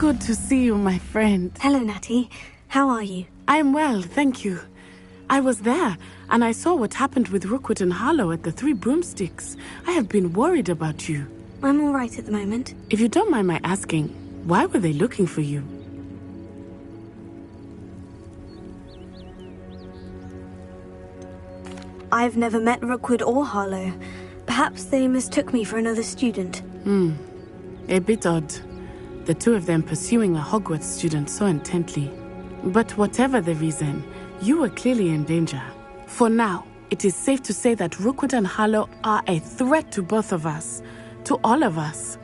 Good to see you, my friend. Hello, Natty. How are you? I am well, thank you. I was there, and I saw what happened with Rookwood and Harlow at the Three Broomsticks. I have been worried about you. I'm all right at the moment. If you don't mind my asking, why were they looking for you? I've never met Rookwood or Harlow. Perhaps they mistook me for another student. A bit odd. The two of them pursuing a Hogwarts student so intently. But whatever the reason, you were clearly in danger. For now, it is safe to say that Rookwood and Harlow are a threat to both of us. To all of us.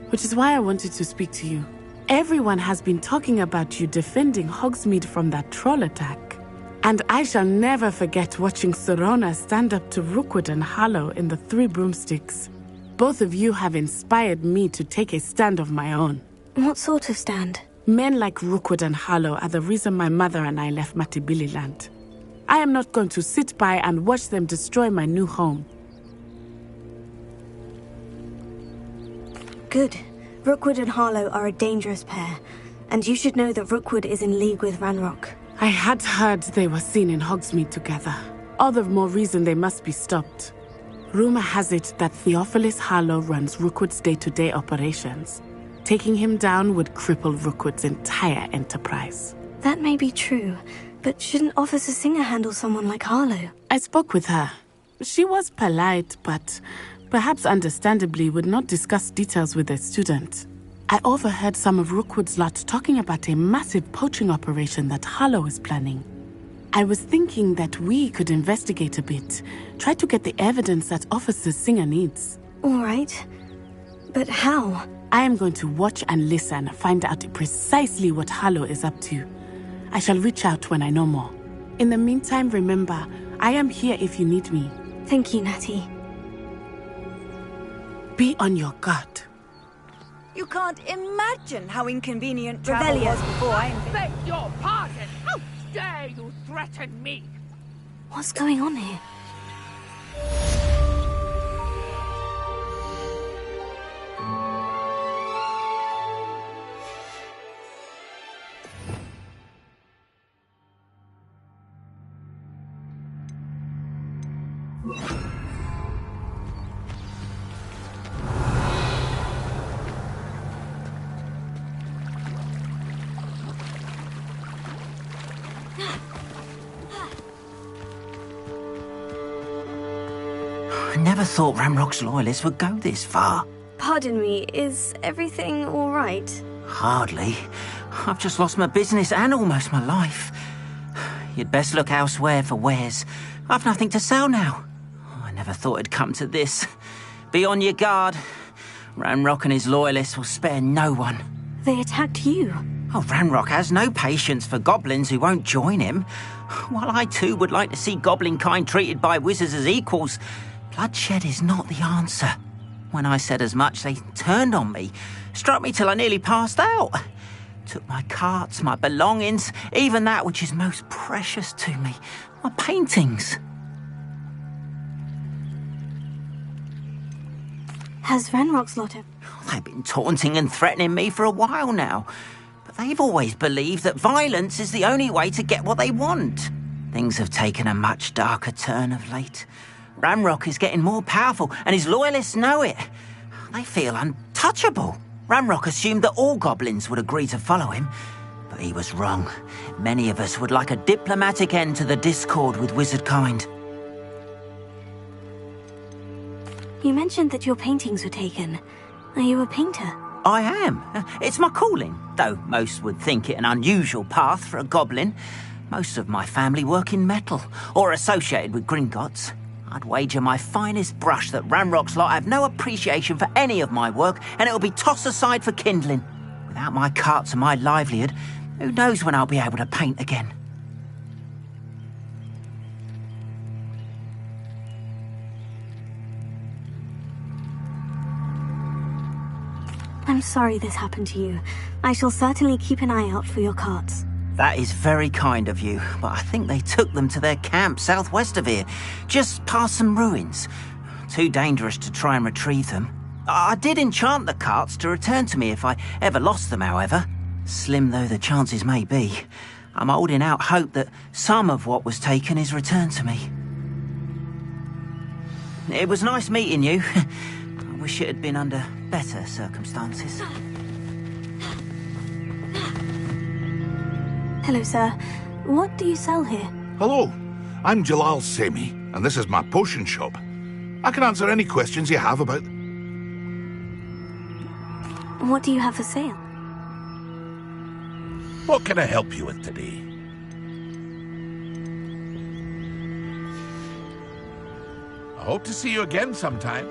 Which is why I wanted to speak to you. Everyone has been talking about you defending Hogsmeade from that troll attack. And I shall never forget watching Sorona stand up to Rookwood and Harlow in the Three Broomsticks. Both of you have inspired me to take a stand of my own. What sort of stand? Men like Rookwood and Harlow are the reason my mother and I left Matabeleland. I am not going to sit by and watch them destroy my new home. Good. Rookwood and Harlow are a dangerous pair, and you should know that Rookwood is in league with Ranrock. I had heard they were seen in Hogsmeade together. All the more reason they must be stopped. Rumor has it that Theophilus Harlow runs Rookwood's day-to-day operations. Taking him down would cripple Rookwood's entire enterprise. That may be true, but shouldn't Officer Singer handle someone like Harlow? I spoke with her. She was polite, but perhaps understandably would not discuss details with a student. I overheard some of Rookwood's lot talking about a massive poaching operation that Harlow is planning. I was thinking that we could investigate a bit, try to get the evidence that Officer Singer needs. All right. But how? I am going to watch and listen, find out precisely what Harlow is up to. I shall reach out when I know more. In the meantime, remember, I am here if you need me. Thank you, Natty. Be on your guard. You can't imagine how inconvenient travel was before I beg your pardon! How dare you threaten me? What's going on here? I never thought Ranrock's loyalists would go this far. Pardon me, is everything all right? Hardly. I've just lost my business and almost my life. You'd best look elsewhere for wares. I've nothing to sell now. I never thought it'd come to this. Be on your guard. Ranrock and his loyalists will spare no one. They attacked you. Oh, Ranrock has no patience for goblins who won't join him. While I too would like to see goblin kind treated by wizards as equals, bloodshed is not the answer. When I said as much, they turned on me, struck me till I nearly passed out. Took my carts, my belongings, even that which is most precious to me, my paintings. Has Ranrock's lot of... They've been taunting and threatening me for a while now, but they've always believed that violence is the only way to get what they want. Things have taken a much darker turn of late. Ranrock is getting more powerful, and his loyalists know it. They feel untouchable. Ranrock assumed that all goblins would agree to follow him, but he was wrong. Many of us would like a diplomatic end to the discord with wizard kind. You mentioned that your paintings were taken. Are you a painter? I am. It's my calling, though most would think it an unusual path for a goblin. Most of my family work in metal, or associated with Gringotts. I'd wager my finest brush that Ranrock's lot have no appreciation for any of my work, and it'll be tossed aside for kindling. Without my carts and my livelihood, who knows when I'll be able to paint again? I'm sorry this happened to you. I shall certainly keep an eye out for your carts. That is very kind of you, but I think they took them to their camp southwest of here, just past some ruins. Too dangerous to try and retrieve them. I did enchant the carts to return to me if I ever lost them, however. Slim though the chances may be, I'm holding out hope that some of what was taken is returned to me. It was nice meeting you. I wish it had been under better circumstances. Hello, sir. What do you sell here? Hello, I'm Jalal Semi, and this is my potion shop. I can answer any questions you have about... What do you have for sale? What can I help you with today? I hope to see you again sometime.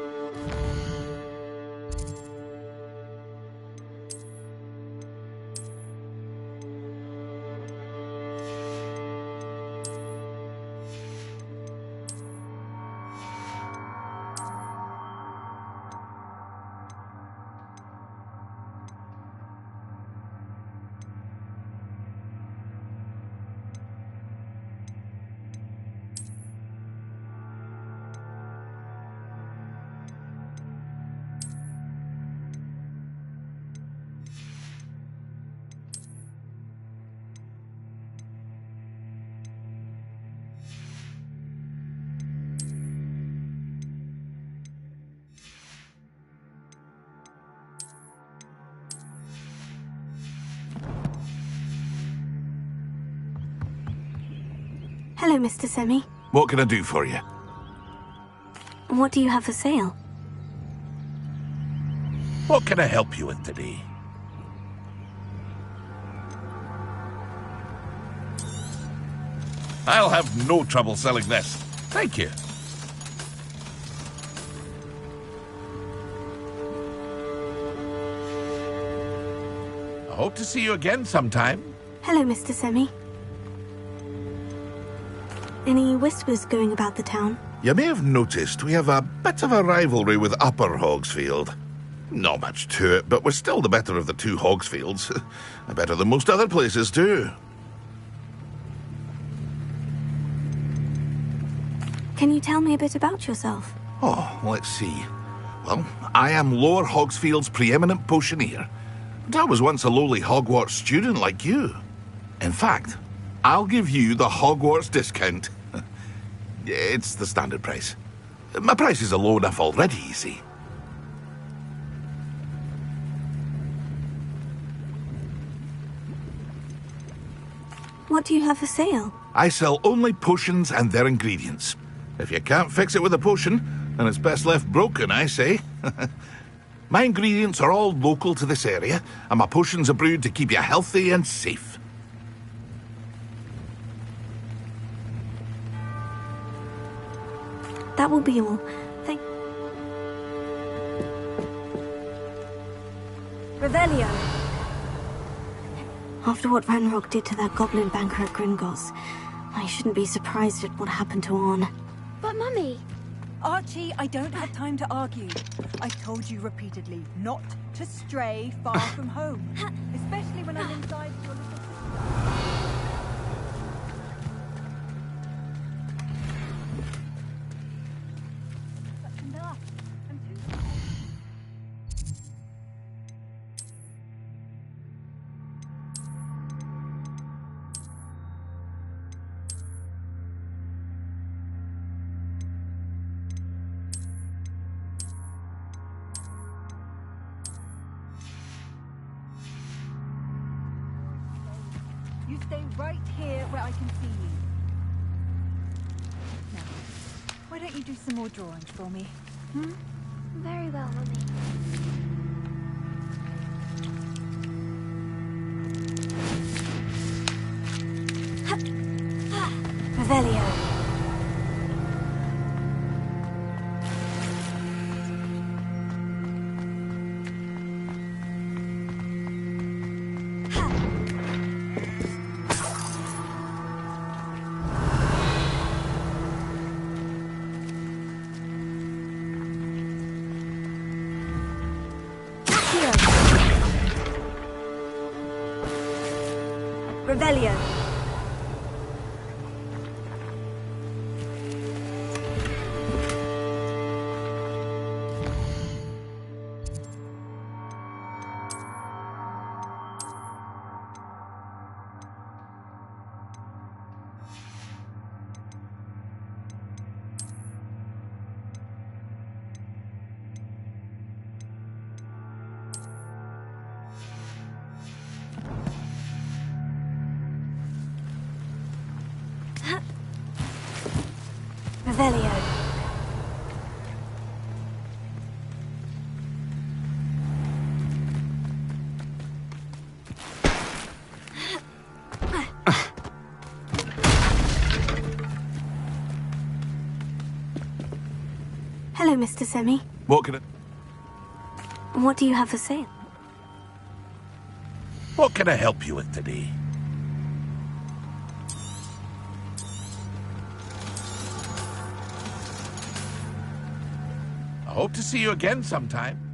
Hello, Mr. Semi. What can I do for you? What do you have for sale? What can I help you with today? I'll have no trouble selling this. Thank you. I hope to see you again sometime. Hello, Mr. Semi. Any whispers going about the town? You may have noticed we have a bit of a rivalry with Upper Hogsfield. Not much to it, but we're still the better of the two Hogsfields. Better than most other places, too. Can you tell me a bit about yourself? Oh, let's see. Well, I am Lower Hogsfield's preeminent potioneer. And I was once a lowly Hogwarts student like you. In fact, I'll give you the Hogwarts discount. It's the standard price. My prices are low enough already, you see. What do you have for sale? I sell only potions and their ingredients. If you can't fix it with a potion, then it's best left broken, I say. My ingredients are all local to this area, and my potions are brewed to keep you healthy and safe. That will be all. Thank... Revelio. After what Ranrock did to that goblin banker at Gringotts, I shouldn't be surprised at what happened to Arn. But Mummy... Archie, I don't have time to argue. I've told you repeatedly not to stray far from home. Especially when I'm inside your little sister. That's enough. I'm too... You stay right here where I can see you. Now, why don't you do some more drawings for me? Hmm? Very well, Mummy. Revelio. Revelio. Revelio. Hello, Mr. Semi. What can What do you have for sale? I help you with today? I hope to see you again sometime.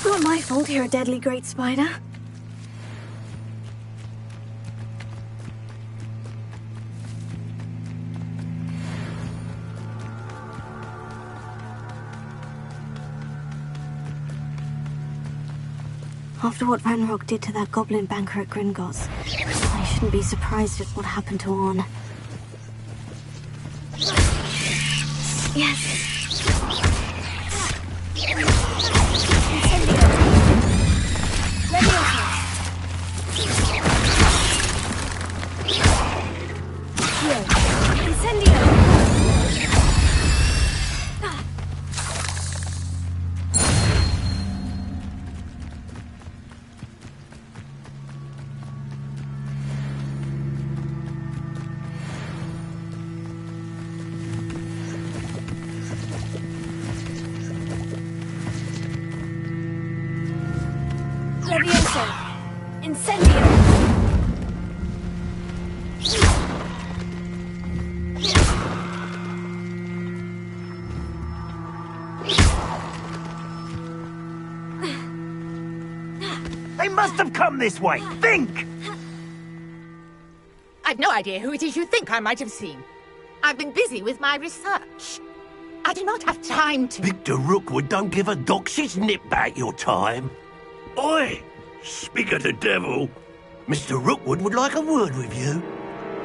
Not my fault you're a deadly great spider. After what Ranrock did to that goblin banker at Gringotts, I shouldn't be surprised at what happened to Orn. Yes. They must have come this way. Think! I've no idea who it is you think I might have seen. I've been busy with my research. I do not have time to... Victor Rookwood don't give a doxy's nip back your time. Oi! Speak of the devil. Mr. Rookwood would like a word with you.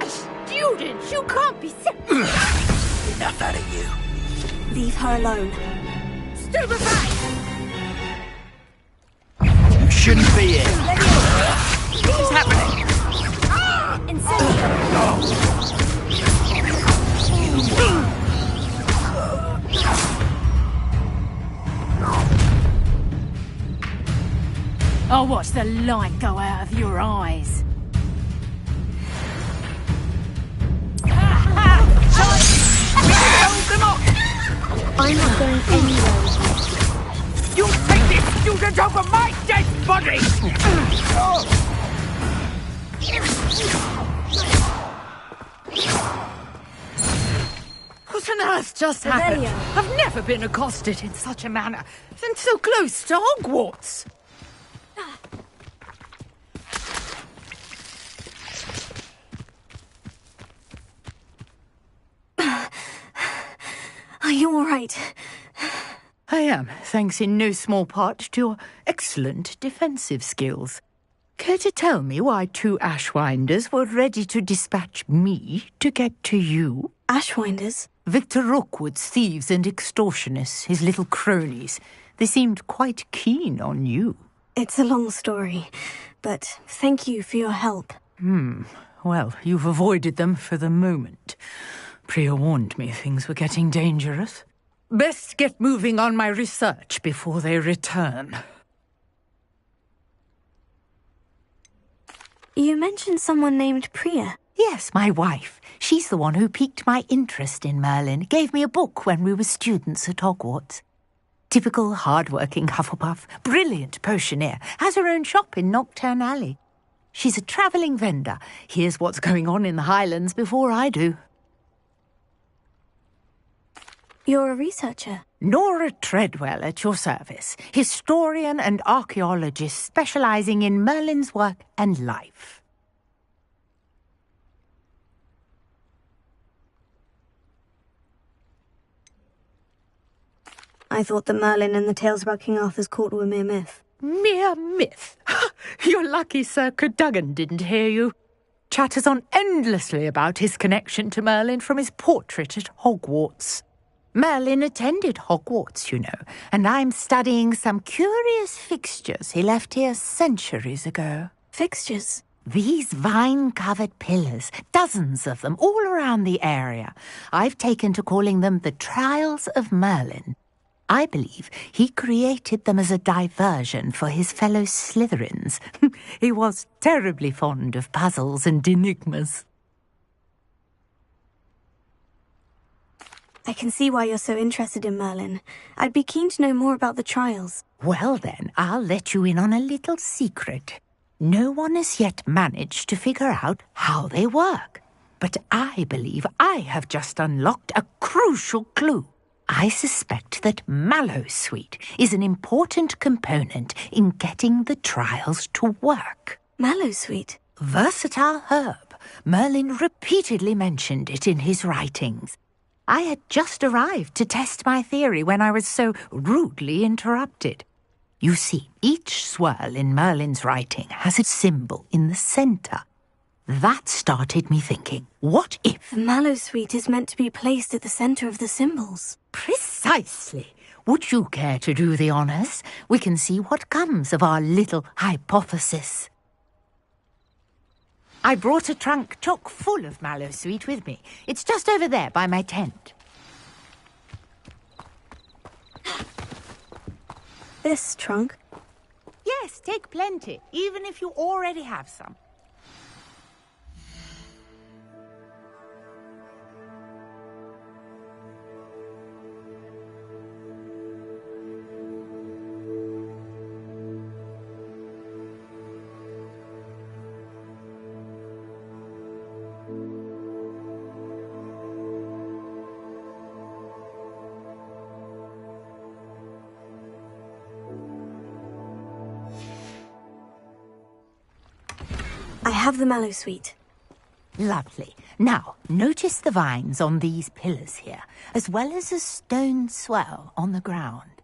A student? You can't be... Enough out of you. Leave her alone. Stupefy! You shouldn't be here. What's happening? I'll watch the light go out of your eyes. I'm not going anywhere. You take this student over my dead body! What on earth just happened? I've never been accosted in such a manner, and so close to Hogwarts. Are you all right? I am, thanks in no small part to your excellent defensive skills. Care to tell me why two Ashwinders were ready to dispatch me to get to you? Ashwinders? Victor Rookwood's thieves and extortionists, his little cronies. They seemed quite keen on you. It's a long story, but thank you for your help. Well, you've avoided them for the moment. Priya warned me things were getting dangerous. Best get moving on my research before they return. You mentioned someone named Priya. Yes, my wife. She's the one who piqued my interest in Merlin, gave me a book when we were students at Hogwarts. Typical hard-working Hufflepuff, brilliant potioneer, has her own shop in Nocturne Alley. She's a travelling vendor, hears what's going on in the Highlands before I do. You're a researcher? Nora Treadwell at your service, historian and archaeologist specialising in Merlin's work and life. I thought that Merlin and the tales about King Arthur's court were mere myth. Mere myth? You're lucky Sir Cadogan didn't hear you. Chatters on endlessly about his connection to Merlin from his portrait at Hogwarts. Merlin attended Hogwarts, you know, and I'm studying some curious fixtures he left here centuries ago. Fixtures? These vine-covered pillars, dozens of them, all around the area. I've taken to calling them the Trials of Merlin. I believe he created them as a diversion for his fellow Slytherins. He was terribly fond of puzzles and enigmas. I can see why you're so interested in Merlin. I'd be keen to know more about the trials. Well then, I'll let you in on a little secret. No one has yet managed to figure out how they work. But I believe I have just unlocked a crucial clue. I suspect that Mallowsweet is an important component in getting the trials to work. Mallowsweet? Versatile herb. Merlin repeatedly mentioned it in his writings. I had just arrived to test my theory when I was so rudely interrupted. You see, each swirl in Merlin's writing has a symbol in the centre. That started me thinking, what if... The Mallowsweet is meant to be placed at the centre of the symbols. Precisely. Would you care to do the honours? We can see what comes of our little hypothesis. I brought a trunk chock full of Mallowsweet with me. It's just over there by my tent. This trunk? Yes, take plenty, even if you already have some. I have the Mallowsweet. Lovely. Now, notice the vines on these pillars here, as well as a stone swell on the ground.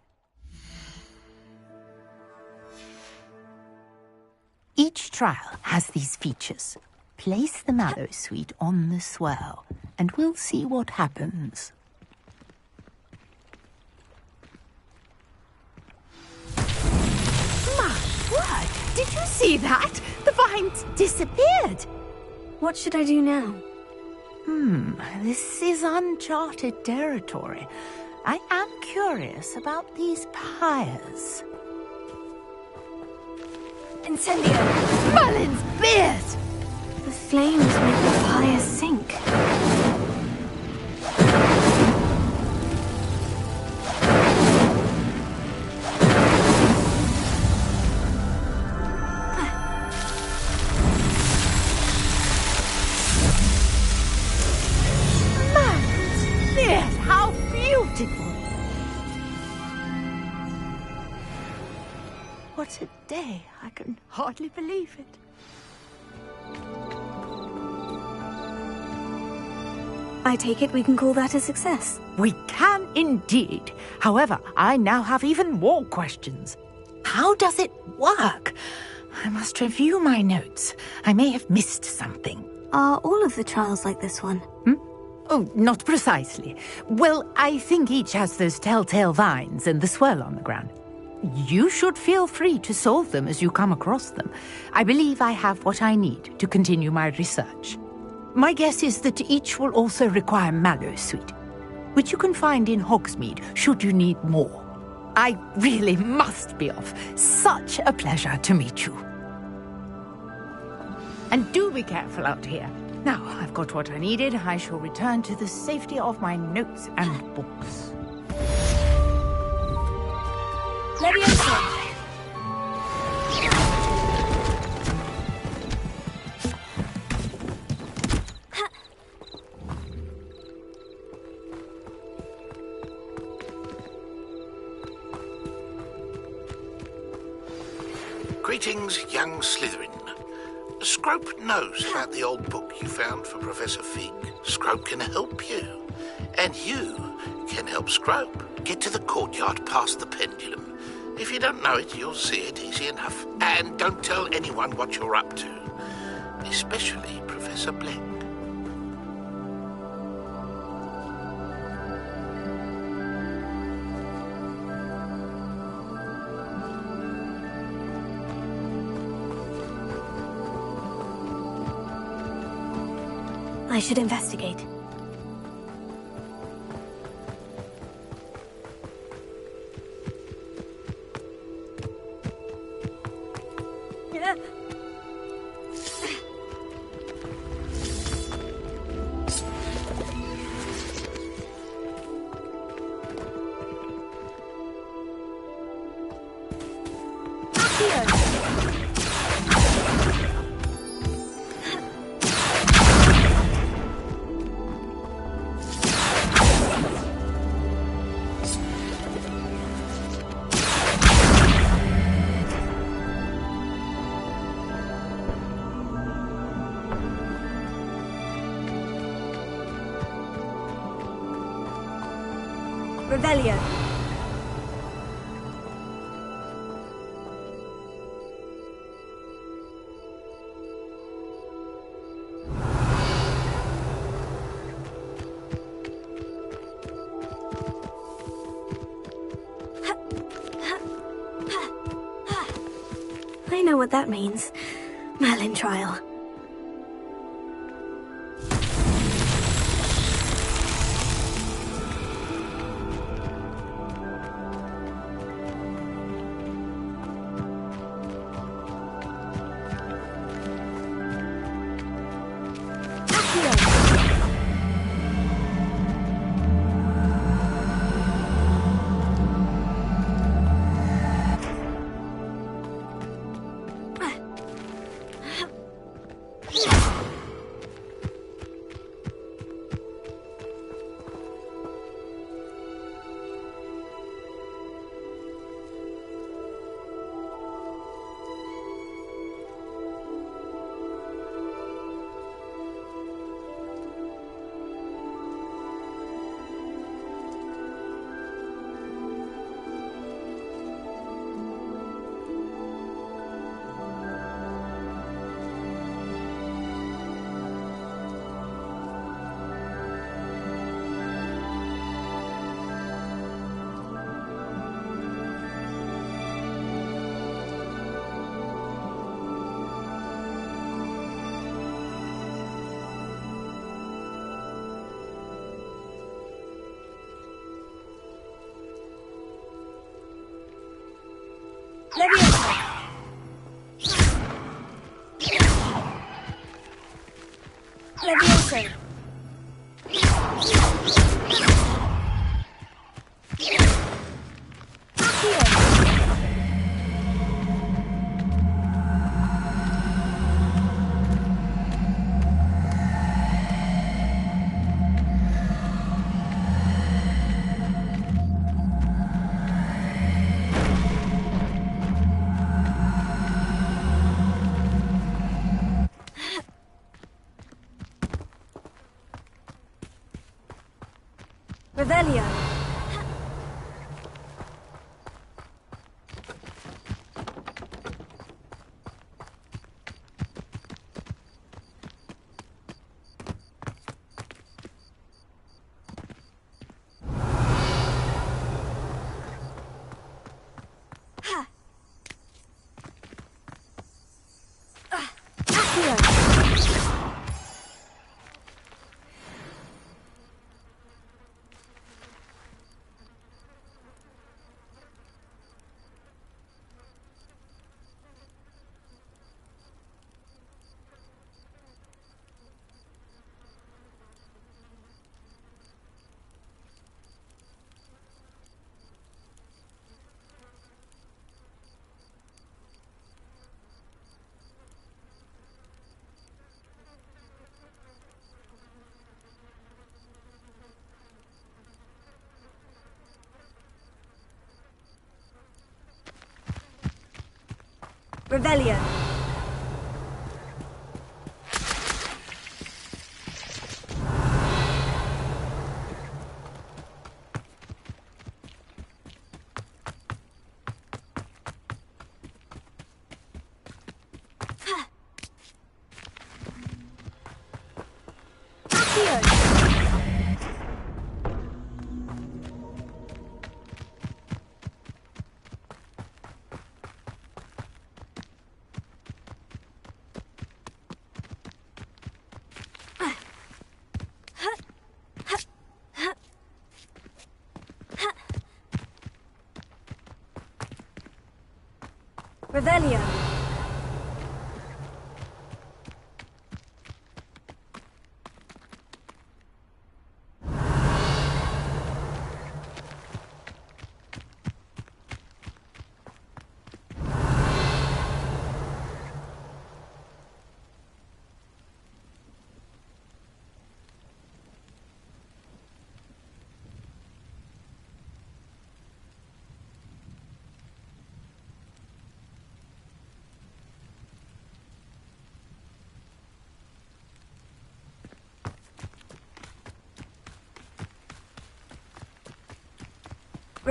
Each trial has these features. Place the Mallowsweet on the swell, and we'll see what happens. My word! Did you see that? The vines disappeared. What should I do now? This is uncharted territory. I am curious about these pyres. Incendio! Merlin's beard! The flames make the pyre sink. How beautiful! What a day. I can hardly believe it. I take it we can call that a success. We can indeed. However, I now have even more questions. How does it work? I must review my notes. I may have missed something. Are all of the trials like this one? Oh, not precisely. Well, I think each has those telltale vines and the swirl on the ground. You should feel free to solve them as you come across them. I believe I have what I need to continue my research. My guess is that each will also require mallow sweet, which you can find in Hogsmeade should you need more. I really must be off. Such a pleasure to meet you. And do be careful out here. Now I've got what I needed, I shall return to the safety of my notes and books. Leviosa! Greetings, young Slytherin. Scrope knows about the old book you found for Professor Fig. Scrope can help you. And you can help Scrope get to the courtyard past the pendulum. If you don't know it, you'll see it easy enough. And don't tell anyone what you're up to. Especially Professor Black. I should investigate. Revelio. I know what that means. Merlin trial. Leviosa. Revelio. Revelio. Revelio.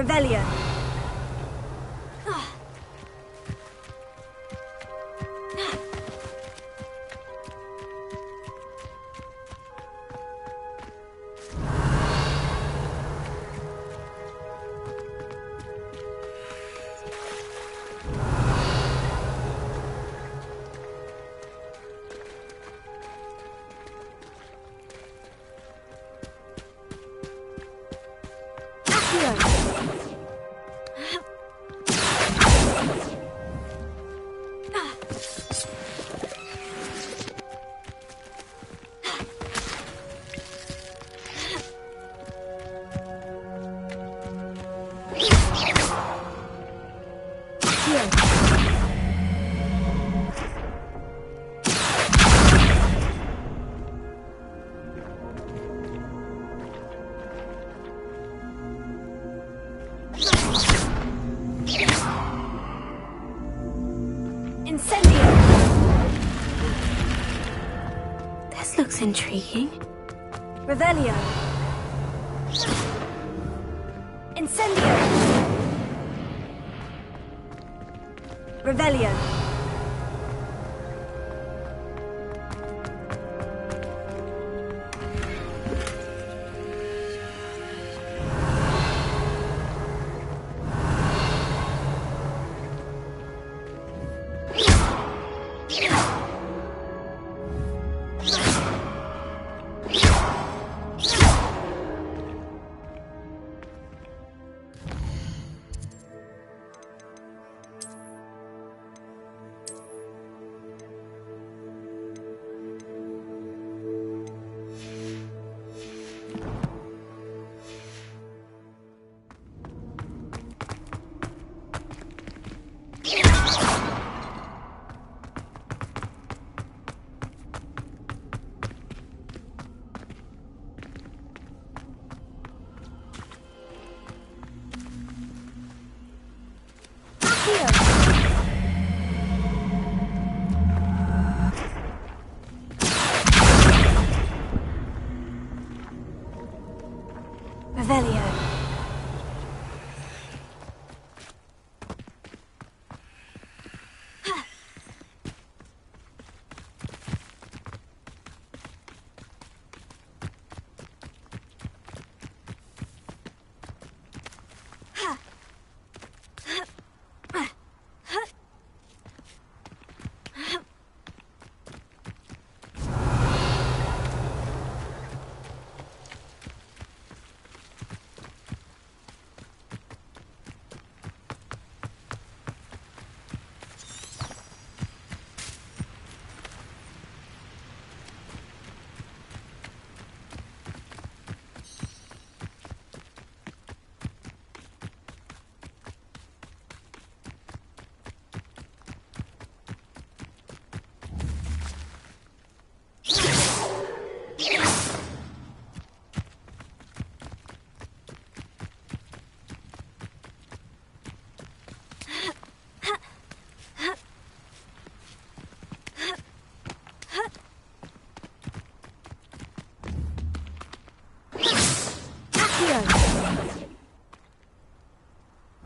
Revelio. Looks intriguing. Revelio. Incendio. Revelio. Revelio.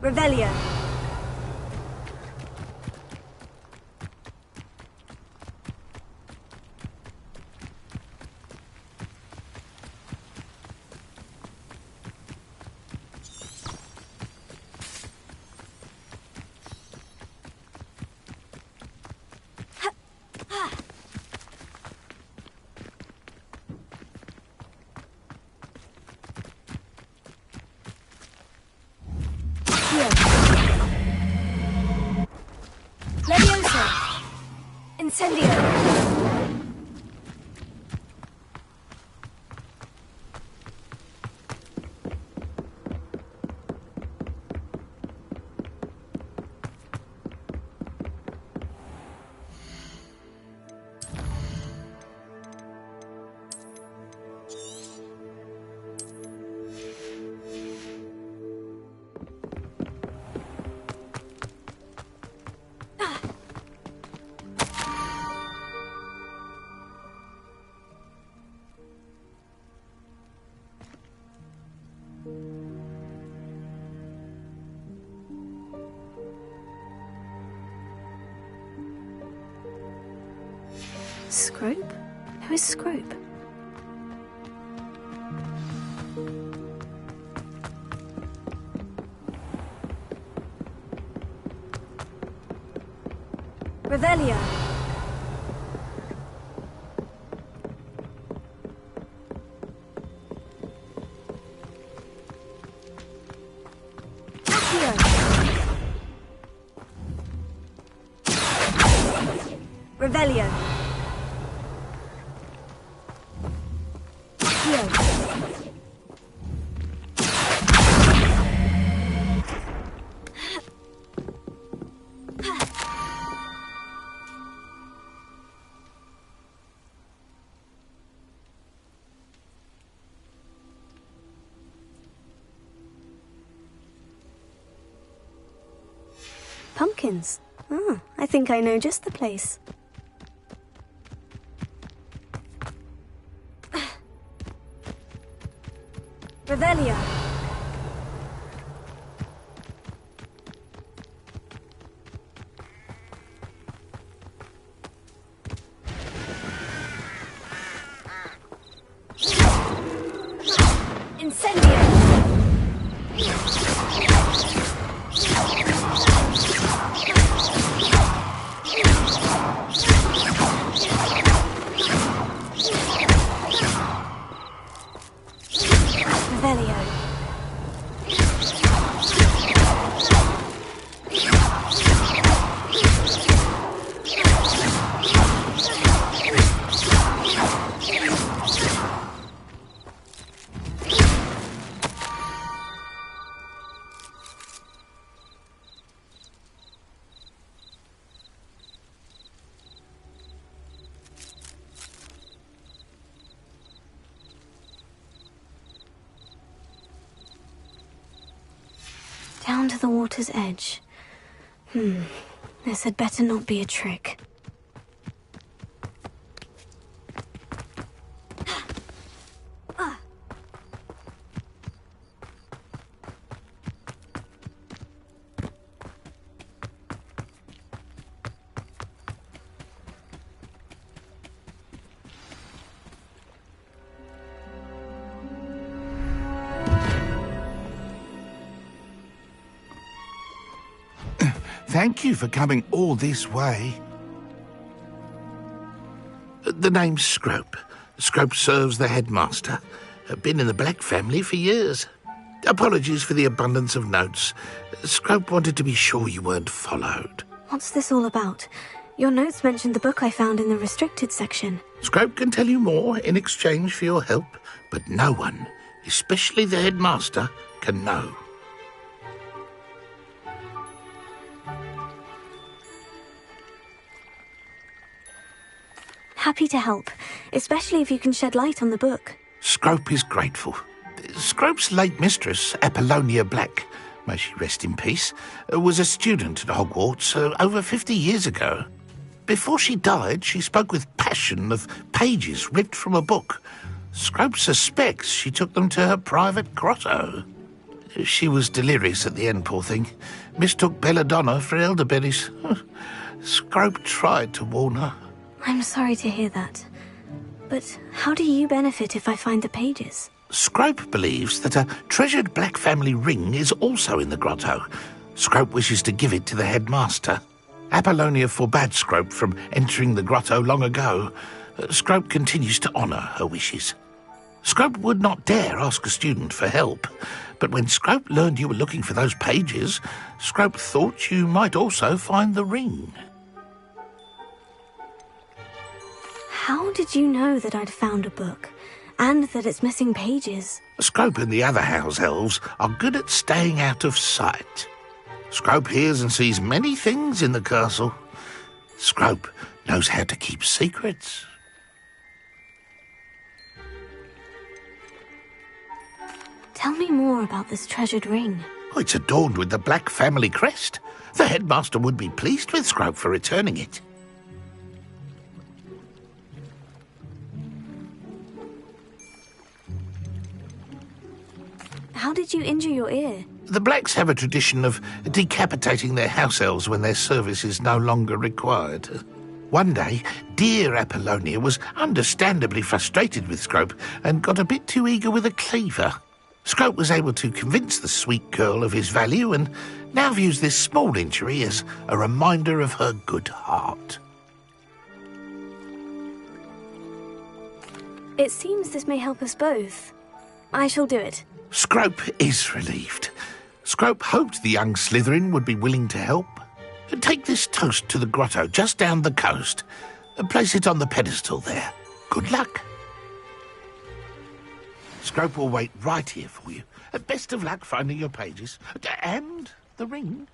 Revelio. Levioso! Incendio! Scrope? Who is Scrope? Revelio. Accio. Revelio. Pumpkins. Ah, I think I know just the place. Revelio. Incendio. Revelio. Down to the water's edge. This had better not be a trick. Thank you for coming all this way. The name's Scrope. Scrope serves the headmaster. Been in the Black family for years. Apologies for the abundance of notes. Scrope wanted to be sure you weren't followed. What's this all about? Your notes mentioned the book I found in the restricted section. Scrope can tell you more in exchange for your help, but no one, especially the headmaster, can know. Happy to help, especially if you can shed light on the book. Scrope is grateful. Scrope's late mistress, Apollonia Black, may she rest in peace, was a student at Hogwarts over 50 years ago. Before she died, she spoke with passion of pages ripped from a book. Scrope suspects she took them to her private grotto. She was delirious at the end, poor thing. Mistook belladonna for elderberries. Scrope tried to warn her. I'm sorry to hear that. But how do you benefit if I find the pages? Scrope believes that a treasured black family ring is also in the grotto. Scrope wishes to give it to the headmaster. Apollonia forbade Scrope from entering the grotto long ago. Scrope continues to honour her wishes. Scrope would not dare ask a student for help, but when Scrope learned you were looking for those pages, Scrope thought you might also find the ring. How did you know that I'd found a book, and that it's missing pages? Scrope and the other house elves are good at staying out of sight. Scrope hears and sees many things in the castle. Scrope knows how to keep secrets. Tell me more about this treasured ring. Oh, it's adorned with the black family crest. The headmaster would be pleased with Scrope for returning it. How did you injure your ear? The Blacks have a tradition of decapitating their house elves when their service is no longer required. One day, dear Apollonia was understandably frustrated with Scrope and got a bit too eager with a cleaver. Scrope was able to convince the sweet girl of his value and now views this small injury as a reminder of her good heart. It seems this may help us both. I shall do it. Scrope is relieved. Scrope hoped the young Slytherin would be willing to help. Take this toast to the grotto just down the coast and place it on the pedestal there. Good luck. Scrope will wait right here for you. Best of luck finding your pages. And the ring.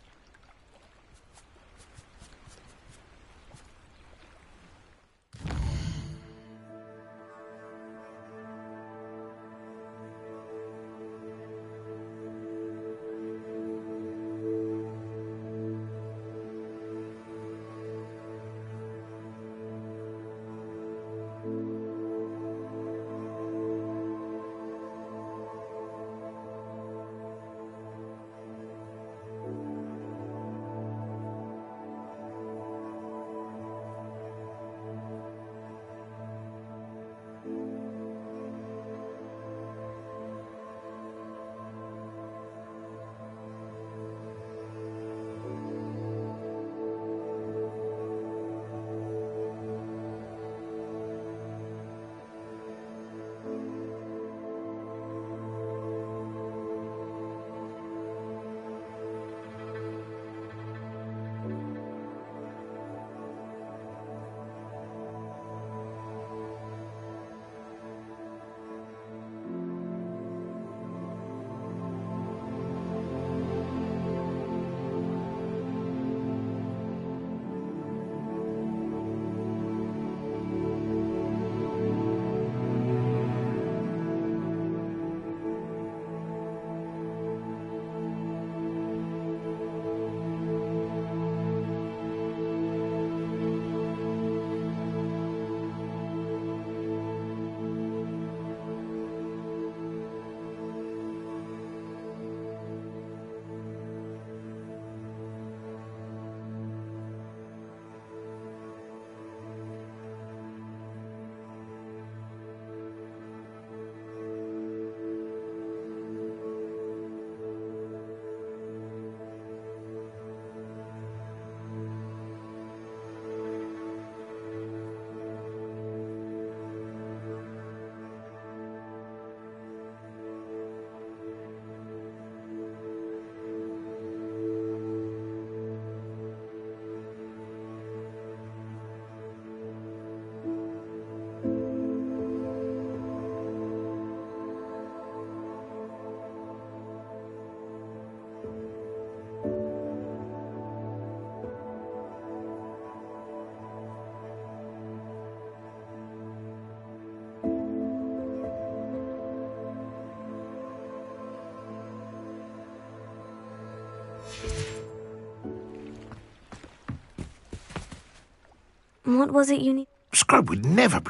What was it you need? Scrope would never...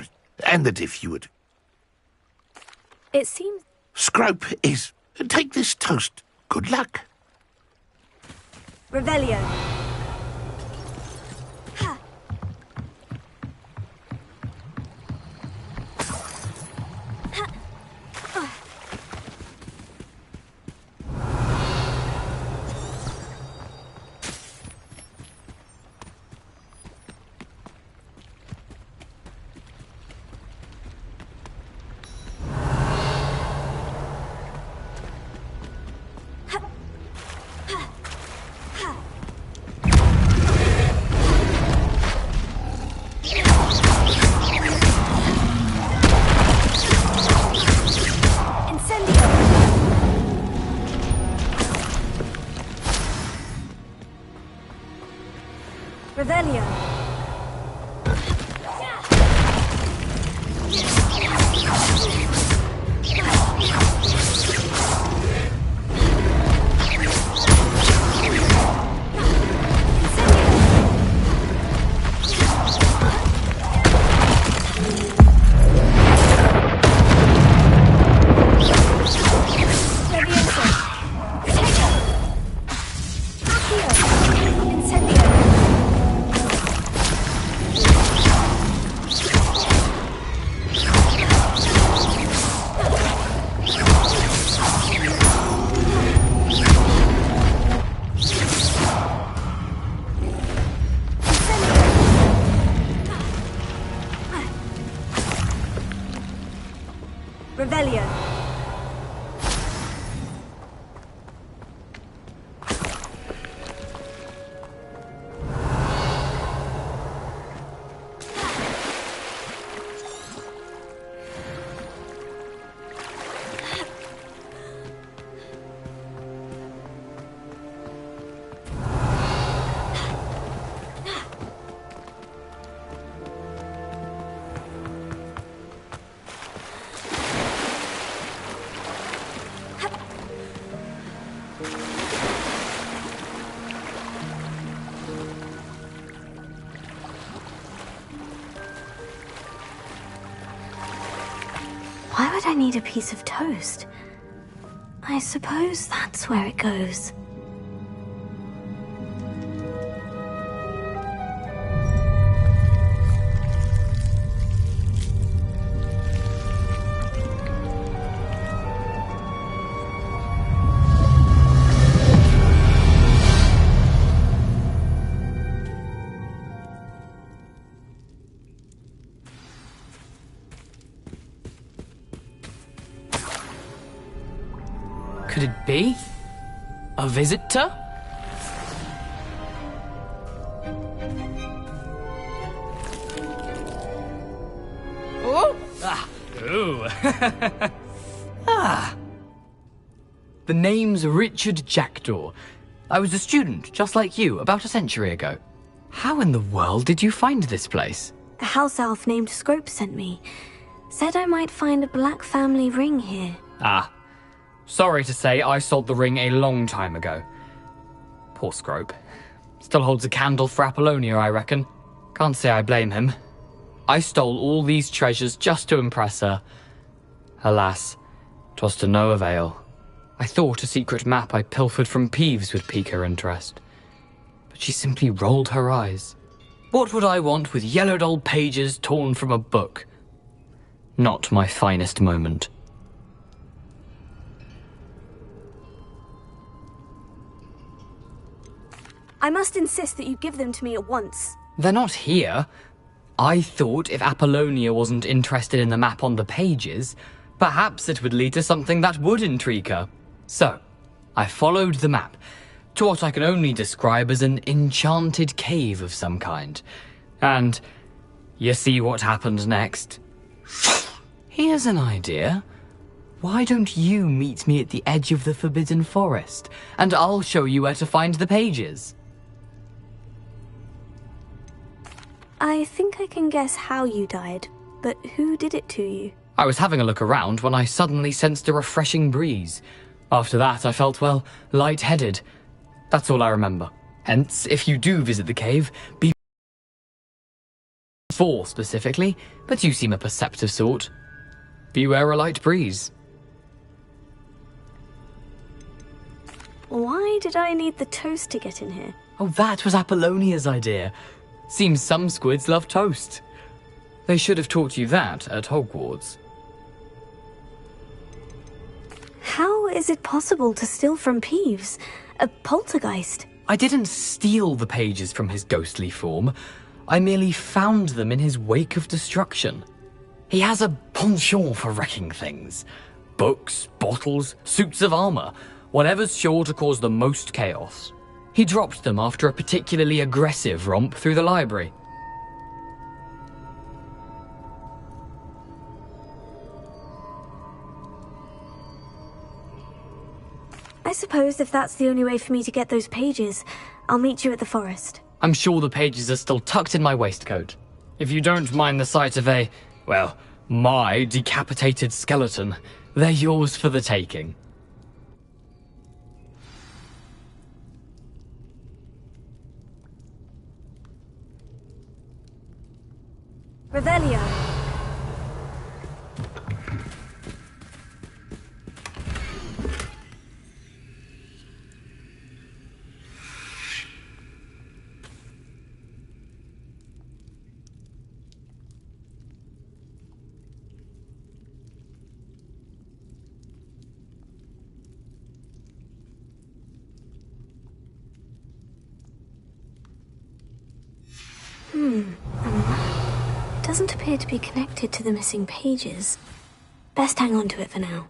And that if you would... It seems... Scrope is... Take this toast Good luck. Revelio. Revelio. Revelio. Why would I need a piece of toast? I suppose that's where it goes. Could it be? A visitor? Oh! Ah! Ooh! Ah! The name's Richard Jackdaw. I was a student, just like you, about a century ago. How in the world did you find this place? A house elf named Scrope sent me. Said I might find a black family ring here. Ah. Sorry to say, I sold the ring a long time ago. Poor Scrope. Still holds a candle for Apollonia, I reckon. Can't say I blame him. I stole all these treasures just to impress her. Alas, 'twas to no avail. I thought a secret map I pilfered from Peeves would pique her interest. But she simply rolled her eyes. What would I want with yellowed old pages torn from a book? Not my finest moment. I must insist that you give them to me at once. They're not here. I thought if Apollonia wasn't interested in the map on the pages, perhaps it would lead to something that would intrigue her. So, I followed the map to what I can only describe as an enchanted cave of some kind. And you see what happened next? Here's an idea. Why don't you meet me at the edge of the Forbidden Forest, and I'll show you where to find the pages? I think I can guess how you died, but who did it to you? I was having a look around when I suddenly sensed a refreshing breeze. After that, I felt, well, lightheaded. That's all I remember. Hence, if you do visit the cave, be 4 specifically, but you seem a perceptive sort. Beware a light breeze. why did I need the toast to get in here? Oh, that was Apollonia's idea. Seems some squids love toast. They should have taught you that at Hogwarts. How is it possible to steal from Peeves? A poltergeist? I didn't steal the pages from his ghostly form. I merely found them in his wake of destruction. He has a penchant for wrecking things. Books, bottles, suits of armor, whatever's sure to cause the most chaos. He dropped them after a particularly aggressive romp through the library. I suppose if that's the only way for me to get those pages, I'll meet you at the forest. I'm sure the pages are still tucked in my waistcoat. If you don't mind the sight of my decapitated skeleton, they're yours for the taking. Revelio. Doesn't appear to be connected to the missing pages. Best hang on to it for now.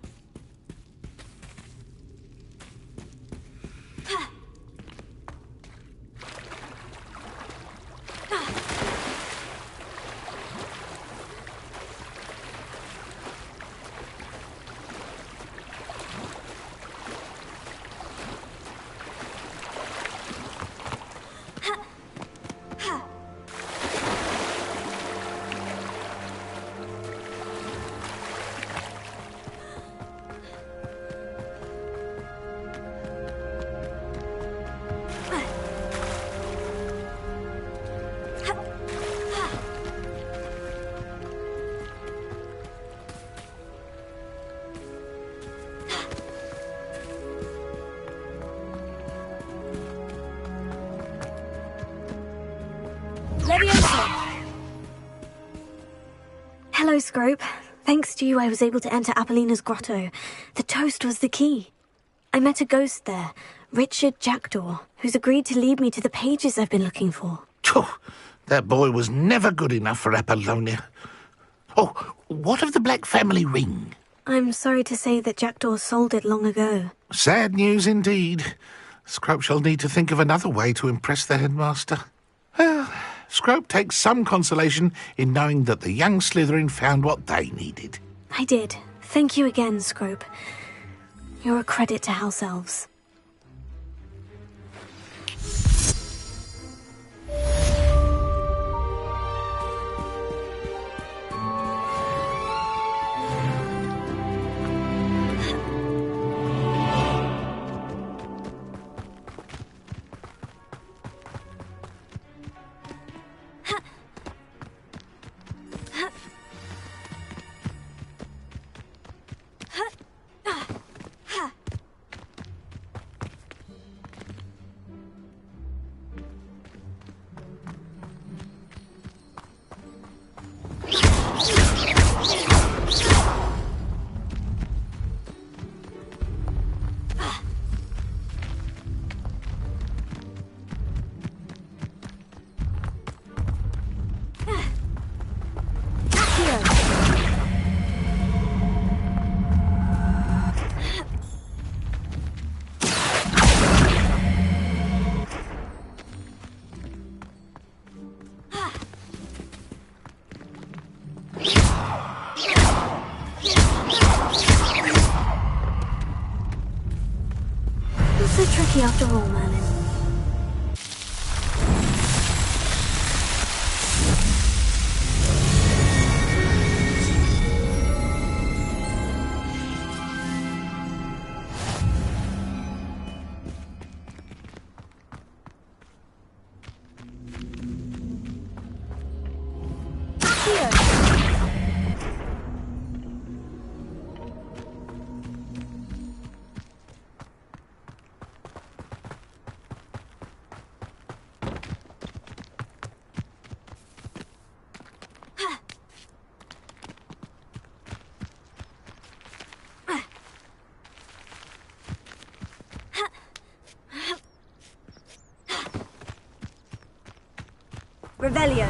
Hello, Scrope. Thanks to you, I was able to enter Apollina's grotto. The toast was the key. I met a ghost there, Richard Jackdaw, who's agreed to lead me to the pages I've been looking for. That boy was never good enough for Apollonia. Oh, what of the Black family ring? I'm sorry to say that Jackdaw sold it long ago. Sad news indeed. Scrope shall need to think of another way to impress the headmaster. Well, Scrope takes some consolation in knowing that the young Slytherin found what they needed. I did. Thank you again, Scrope. You're a credit to House Elves. After all, Merlin. Revelio.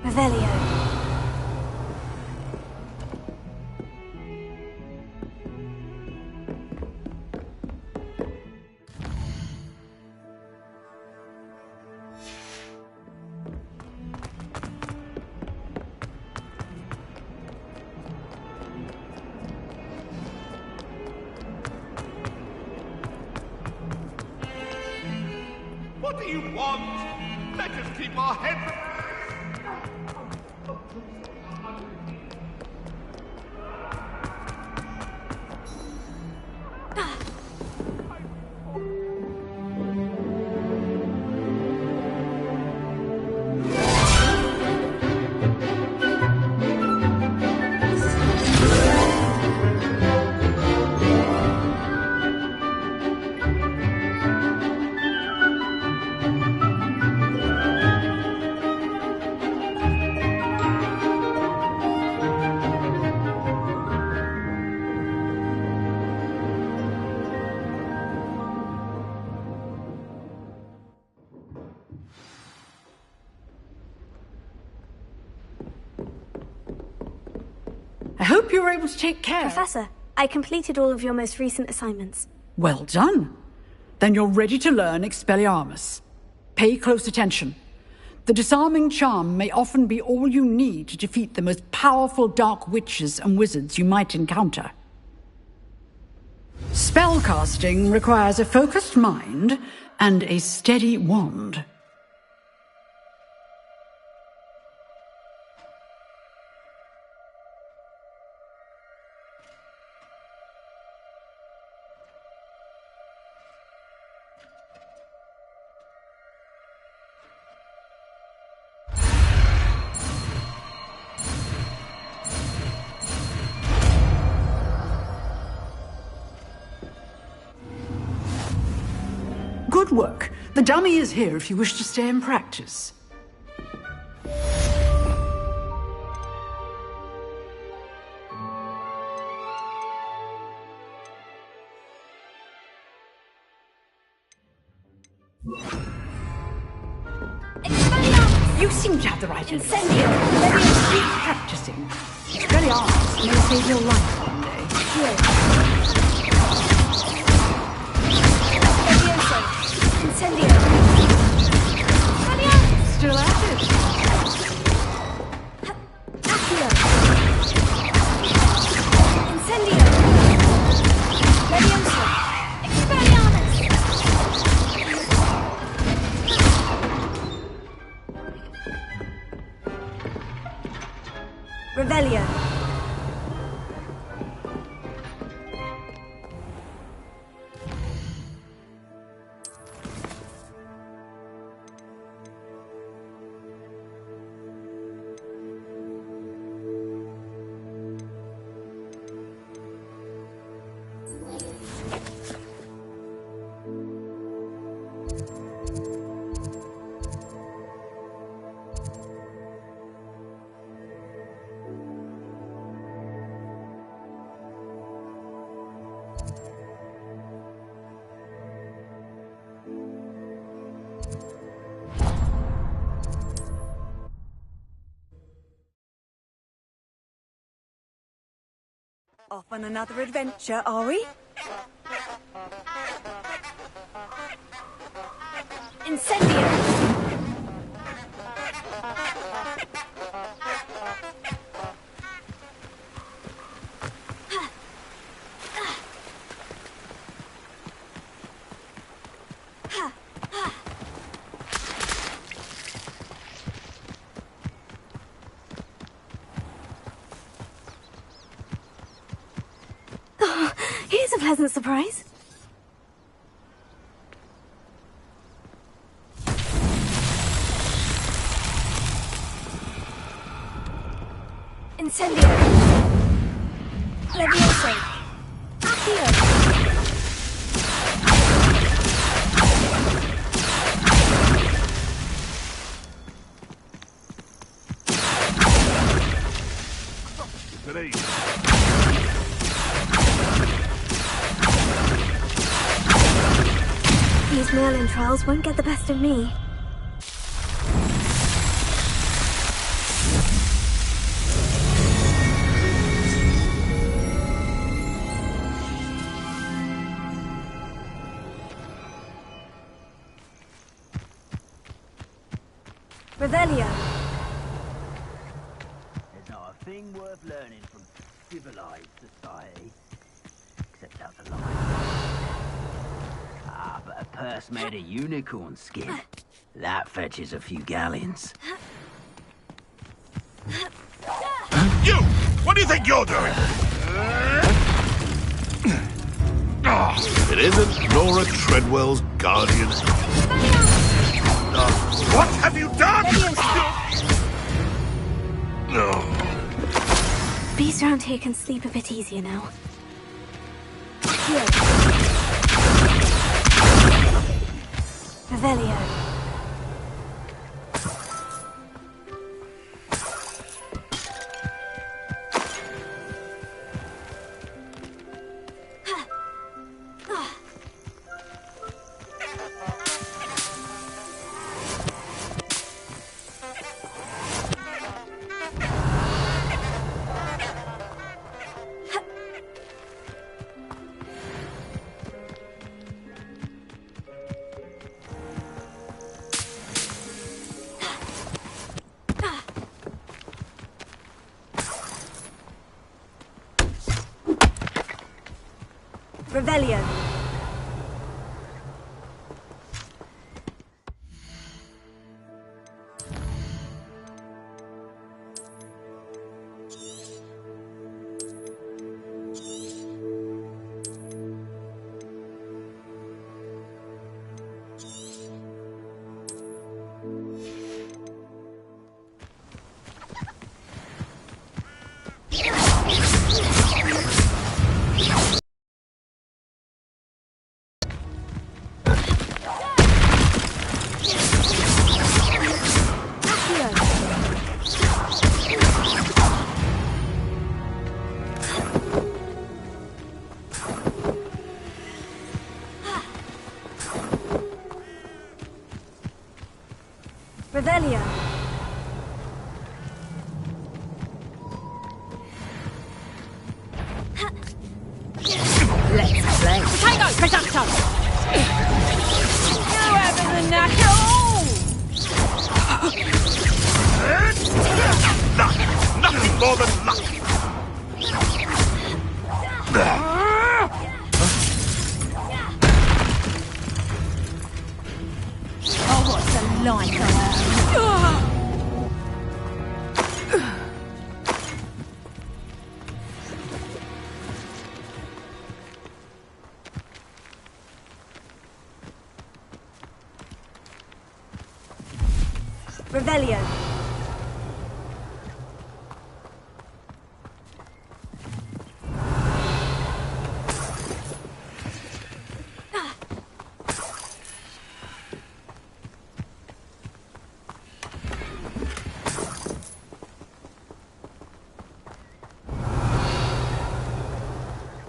Revelio. What do you want? Let us keep our heads... I hope you were able to take care. Professor, I completed all of your most recent assignments. Well done. Then you're ready to learn Expelliarmus. Pay close attention. The disarming charm may often be all you need to defeat the most powerful dark witches and wizards you might encounter. Spellcasting requires a focused mind and a steady wand. Good work. The dummy is here if you wish to stay and practice. You seem to have the right answer. Keep practicing. Expelliarmus may save your life one day. Incendio. Still at it. Accio. Incendio. Leviosa. Expelliarmus. Revelio. Off on another adventure, are we? Incendio! Oh, here's a pleasant surprise. Incendio! Levioso! Accio! These Merlin trials won't get the best of me. Revelio. There's not a thing worth learning from civilized society, except out the line. Ah, but a purse made of unicorn skin, that fetches a few galleons. You! What do you think you're doing? It isn't Nora Treadwell's guardian. What have you done? Bees around here can sleep a bit easier now. Revelio. Revelio. Revelio. Let's play. Potato! Potato! You having a knack at all? Luck! Nothing more than luck! Oh, what's the light on her? Revelio.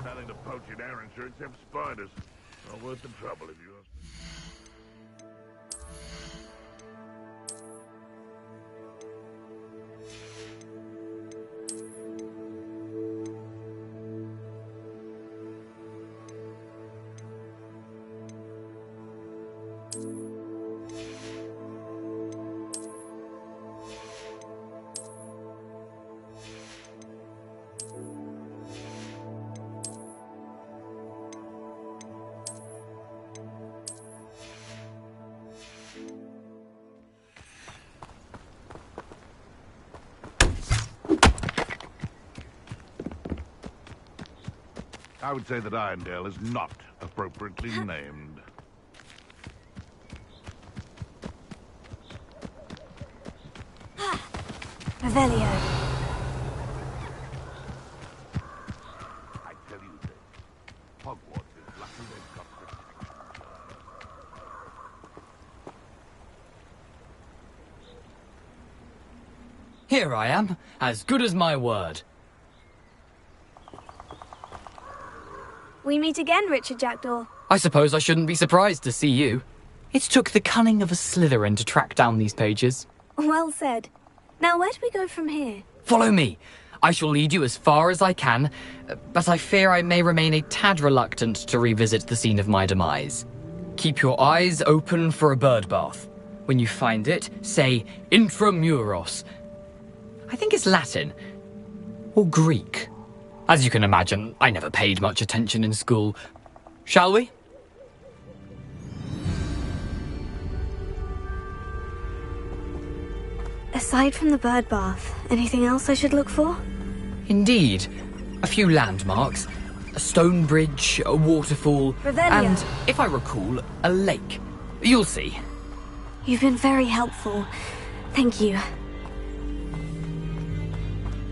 Nothing to poach in our insurance except spiders. Not worth the trouble if you ask me. I would say that Irondale is not appropriately named. Revelio. I tell you this, Hogwarts is lucky they've got protection. Here I am, as good as my word. We meet again, Richard Jackdaw. I suppose I shouldn't be surprised to see you. It took the cunning of a Slytherin to track down these pages. Well said. Now, where do we go from here? Follow me. I shall lead you as far as I can, but I fear I may remain a tad reluctant to revisit the scene of my demise. Keep your eyes open for a bird bath. When you find it, say intramuros. I think it's Latin. Or Greek. As you can imagine, I never paid much attention in school. Shall we? Aside from the bird bath, anything else I should look for? Indeed. A few landmarks. A stone bridge, a waterfall, Revelio. and, if I recall, a lake. You'll see. You've been very helpful. Thank you.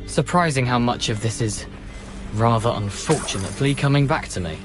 Surprising how much of this is, rather unfortunately, coming back to me.